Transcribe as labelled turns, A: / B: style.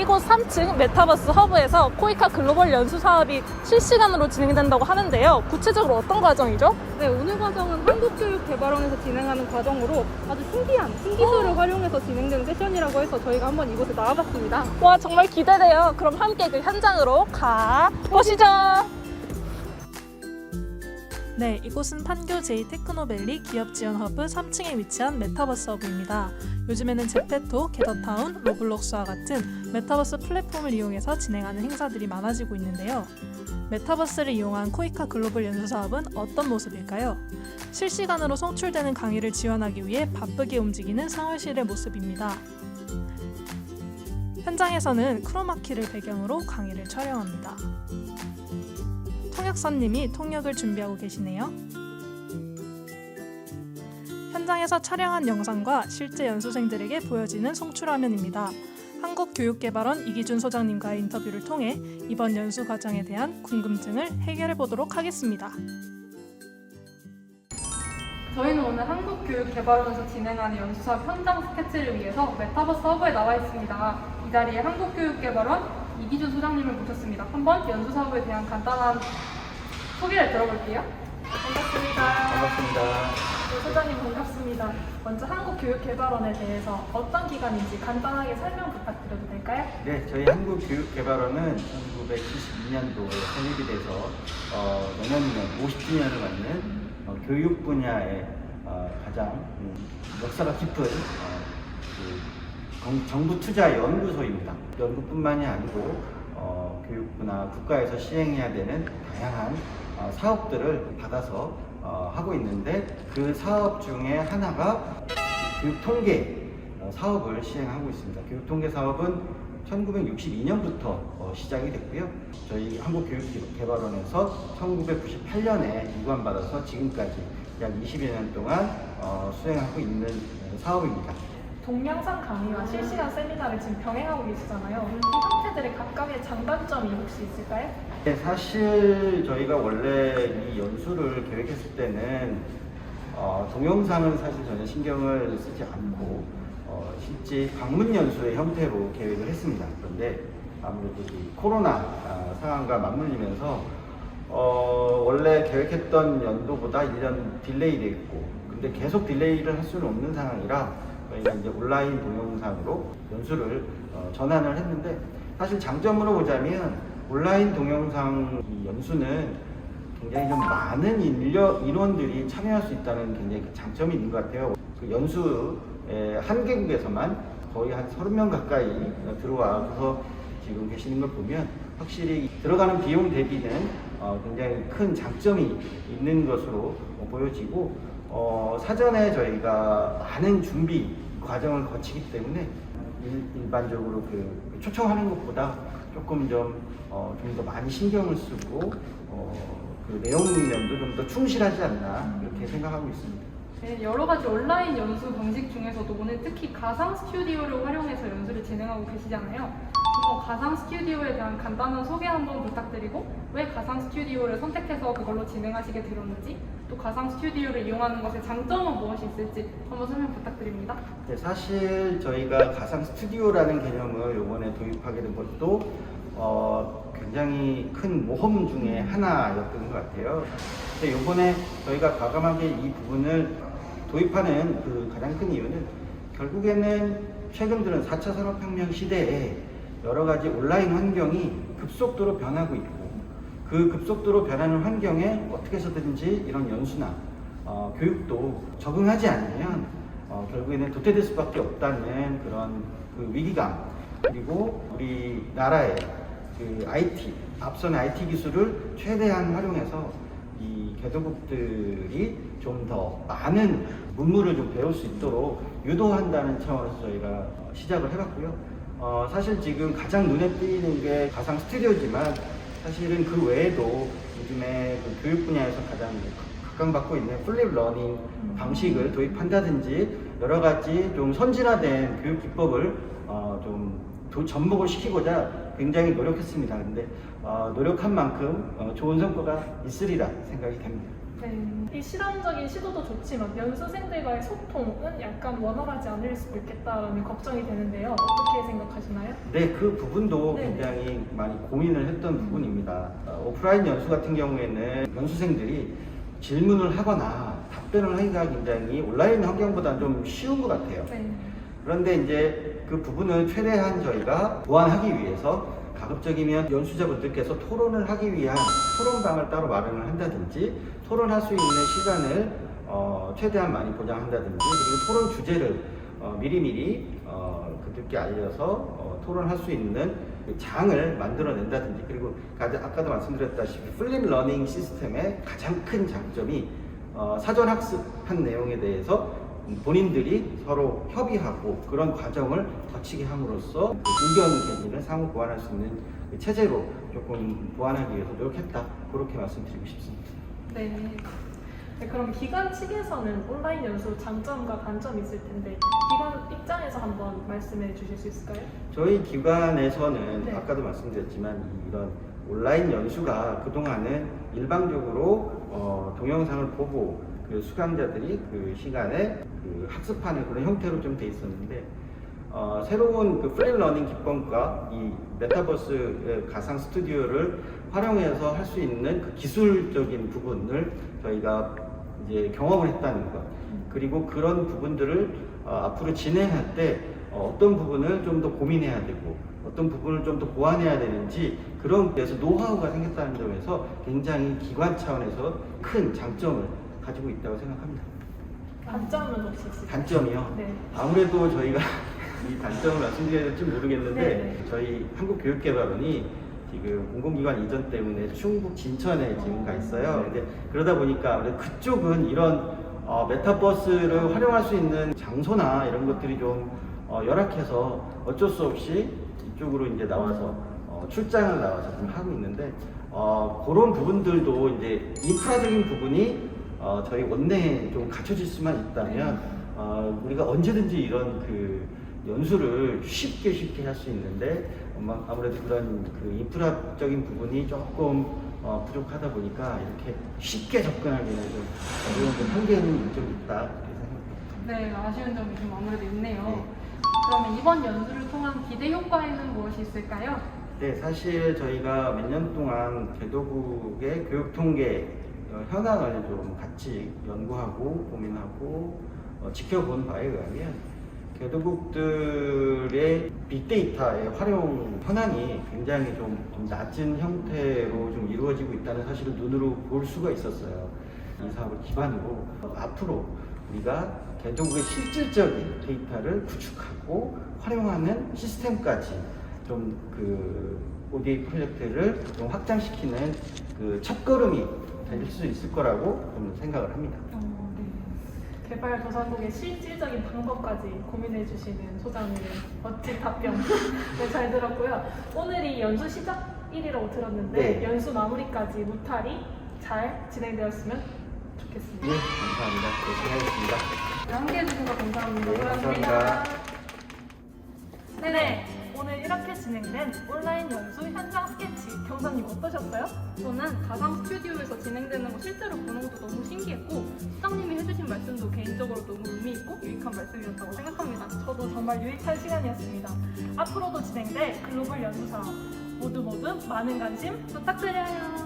A: 이곳 3층 메타버스 허브에서 코이카 글로벌 연수 사업이 실시간으로 진행된다고 하는데요. 구체적으로 어떤 과정이죠?
B: 네, 오늘 과정은 한국교육개발원에서 진행하는 과정으로 아주 신기한 신기술을 활용해서 진행되는 세션이라고 해서 저희가 한번 이곳에 나와봤습니다.
A: 와, 정말 기대돼요. 그럼 함께 그 현장으로 가보시죠. 네, 이곳은 판교 제이테크노밸리 기업지원허브 3층에 위치한 메타버스 허브입니다. 요즘에는 제페토, 게더타운, 로블록스와 같은 메타버스 플랫폼을 이용해서 진행하는 행사들이 많아지고 있는데요. 메타버스를 이용한 코이카 글로벌 연수 사업은 어떤 모습일까요? 실시간으로 송출되는 강의를 지원하기 위해 바쁘게 움직이는 상월실의 모습입니다. 현장에서는 크로마키를 배경으로 강의를 촬영합니다. 통역사님이 통역을 준비하고 계시네요. 현장에서 촬영한 영상과 실제 연수생들에게 보여지는 송출화면입니다. 한국교육개발원 이기준 소장님과의 인터뷰를 통해 이번 연수 과정에 대한 궁금증을 해결해 보도록 하겠습니다.
B: 저희는 오늘 한국교육개발원에서 진행하는 연수사업 현장 스케치를 위해서 메타버스 허브에 나와 있습니다. 이 자리에 한국교육개발원 이기준 소장님을 모셨습니다. 한번 연수사업에 대한 간단한 소개를 들어볼게요. 반갑습니다.
C: 반갑습니다.
A: 네, 소장님 반갑습니다. 먼저 한국교육개발원에 대해서 어떤 기관인지 간단하게 설명 부탁드려도 될까요?
C: 네, 저희 한국교육개발원은 1972년도에 설립이 돼서 내년이면 50주년을 맞는 교육 분야의 가장 역사가 깊은 정부 투자 연구소입니다. 연구뿐만이 아니고 교육부나 국가에서 시행해야 되는 다양한 사업들을 받아서 하고 있는데 그 사업 중에 하나가 교육통계 사업을 시행하고 있습니다. 교육통계 사업은 1962년부터 시작이 됐고요. 저희 한국교육개발원에서 1998년에 이관받아서 지금까지 약 20여 년 동안 수행하고 있는 사업입니다.
A: 동영상 강의와 실시간 세미나를 지금 병행하고 계시잖아요. 이 형태들의 각각의 장단점이 혹시 있을까요?
C: 네, 사실 저희가 원래 이 연수를 계획했을 때는 동영상은 사실 전혀 신경을 쓰지 않고 실제 방문 연수의 형태로 계획을 했습니다. 그런데 아무래도 이 코로나 상황과 맞물리면서 원래 계획했던 연도보다 1년 딜레이 됐고 근데 계속 딜레이를 할 수는 없는 상황이라 저희가 이제 온라인 동영상으로 연수를 전환을 했는데 사실 장점으로 보자면 온라인 동영상 연수는 굉장히 좀 많은 인원들이 참여할 수 있다는 굉장히 장점이 있는 것 같아요. 그 연수에 한 개국에서만 거의 한 30명 가까이 들어와서 지금 계시는 걸 보면 확실히 들어가는 비용 대비는 굉장히 큰 장점이 있는 것으로 보여지고 사전에 저희가 많은 준비 과정을 거치기 때문에 일반적으로 그 초청하는 것보다 조금 좀 더 많이 신경을 쓰고 그 내용 면도 좀 더 충실하지 않나 이렇게 생각하고 있습니다.
B: 네, 여러 가지 온라인 연수 방식 중에서도 오늘 특히 가상 스튜디오를 활용해서 연수를 진행하고 계시잖아요. 가상 스튜디오에 대한 간단한 소개 한번 부탁드리고 왜 가상 스튜디오를 선택해서 그걸로 진행하시게 되었는지 또 가상 스튜디오를 이용하는 것의 장점은 무엇이 있을지 한번 설명 부탁드립니다.
C: 네, 사실 저희가 가상 스튜디오라는 개념을 이번에 도입하게 된 것도 굉장히 큰 모험 중에 하나였던 것 같아요. 근데 이번에 저희가 과감하게 이 부분을 도입하는 그 가장 큰 이유는 결국에는 최근 들은 4차 산업혁명 시대에 여러 가지 온라인 환경이 급속도로 변하고 있고 그 급속도로 변하는 환경에 어떻게 해서든지 이런 연수나 교육도 적응하지 않으면 결국에는 도태될 수밖에 없다는 그런 그 위기감 그리고 우리나라의 그 앞선 IT 기술을 최대한 활용해서 이 개도국들이 좀 더 많은 문물을 좀 배울 수 있도록 유도한다는 차원에서 저희가 시작을 해봤고요. 사실 지금 가장 눈에 띄는 게 가상 스튜디오지만 사실은 그 외에도 요즘에 그 교육 분야에서 가장 각광받고 있는 플립 러닝 방식을 도입한다든지 여러 가지 좀 선진화된 교육 기법을 좀 접목을 시키고자 굉장히 노력했습니다. 근데 노력한 만큼 좋은 성과가 있으리라 생각이 됩니다.
A: 네. 이 실험적인 시도도 좋지만 연수생들과의 소통은 약간 원활하지 않을 수도 있겠다라는 걱정이 되는데요. 어떻게 생각하시나요?
C: 네, 그 부분도
A: 네.
C: 굉장히 많이 고민을 했던 부분입니다. 오프라인 연수 같은 경우에는 연수생들이 질문을 하거나 답변을 하기가 굉장히 온라인 환경보다는 좀 쉬운 것 같아요.
A: 네.
C: 그런데 이제 그 부분을 최대한 저희가 보완하기 위해서 가급적이면 연수자분들께서 토론을 하기 위한 토론방을 따로 마련을 한다든지 토론할 수 있는 시간을 최대한 많이 보장한다든지 그리고 토론 주제를 미리미리 그들께 알려서 토론할 수 있는 그 장을 만들어낸다든지 그리고 아까도 말씀드렸다시피 플립 러닝 시스템의 가장 큰 장점이 사전 학습한 내용에 대해서 본인들이 서로 협의하고 그런 과정을 거치게 함으로써 그 의견 개진을 상호 보완할 수 있는 그 체제로 조금 보완하기 위해서 노력했다 그렇게 말씀드리고 싶습니다.
A: 네. 네, 그럼 기관 측에서는 온라인 연수 장점과 단점이 있을 텐데 기관 입장에서 한번 말씀해 주실 수 있을까요?
C: 저희 기관에서는
A: 네.
C: 아까도 말씀드렸지만 이런 온라인 연수가 그동안은 일방적으로 동영상을 보고 그 수강자들이 그 시간에 그 학습하는 그런 형태로 좀 돼 있었는데 새로운 그 플립 러닝 기법과 이 메타버스 가상 스튜디오를 활용해서 할 수 있는 그 기술적인 부분을 저희가 이제 경험을 했다는 것 그리고 그런 부분들을 앞으로 진행할 때 어떤 부분을 좀 더 고민해야 되고 어떤 부분을 좀 더 보완해야 되는지 그런 데서 노하우가 생겼다는 점에서 굉장히 기관 차원에서 큰 장점을 가지고 있다고 생각합니다.
A: 단점은 혹시 있을까요?
C: 단점이요?
A: 네.
C: 아무래도 저희가 이 단점을 말씀드려야 될지 모르겠는데
A: 네네.
C: 저희 한국교육개발원이 지금 공공기관 이전 때문에 충북 진천에 지금 가 있어요. 근데 그러다 보니까 아무래도 그쪽은 이런 메타버스를 활용할 수 있는 장소나 이런 것들이 좀 열악해서 어쩔 수 없이 이쪽으로 이제 나와서 출장을 나와서 좀 하고 있는데 그런 부분들도 이제 인프라적인 부분이 저희 원내에 좀 갖춰질 수만 있다면 우리가 언제든지 이런 그 연수를 쉽게 할 수 있는데 아무래도 그런 그 인프라적인 부분이 조금 부족하다 보니까 이렇게 쉽게 접근하기는 좀 어려운 좀 한계는 좀 있다 그렇게 생각합니다.
B: 네, 아쉬운 점이 좀 아무래도 있네요.
C: 네.
B: 그러면 이번 연수를 통한 기대 효과에는 무엇이 있을까요?
C: 네, 사실 저희가 몇 년 동안 개도국의 교육 통계 현황을 좀 같이 연구하고 고민하고 지켜본 바에 의하면 개도국들의 빅데이터의 활용 현황이 굉장히 좀 낮은 형태로 좀 이루어지고 있다는 사실을 눈으로 볼 수가 있었어요. 이 사업을 기반으로 앞으로 우리가 개도국의 실질적인 데이터를 구축하고 활용하는 시스템까지 좀 그 ODA 프로젝트를 좀 확장시키는 그 첫걸음이 될 수 있을 거라고 좀 생각을 합니다.
A: 네. 개발도상국의 실질적인 방법까지 고민해 주시는 소장님의 멋진 답변 네, 잘 들었고요. 오늘이 연수 시작일이라고 들었는데
C: 네.
A: 연수 마무리까지 무탈이 잘 진행되었으면 좋겠습니다.
C: 네, 감사합니다. 열심히 하겠습니다.
B: 함께해 주셔서 감사합니다.
C: 네, 감사합니다.
A: 네네. 오늘 이렇게 진행된 온라인 연수 현장 스케치 경사님 어떠셨어요?
B: 저는 가상 스튜디오에서 진행되는 거 실제로 보는 것도 너무 신기했고 수장님이 해주신 말씀도 개인적으로 너무 의미있고 유익한 말씀이었다고 생각합니다.
A: 저도 정말 유익한 시간이었습니다. 앞으로도 진행될 글로벌 연수 사업 모두 많은 관심
B: 부탁드려요.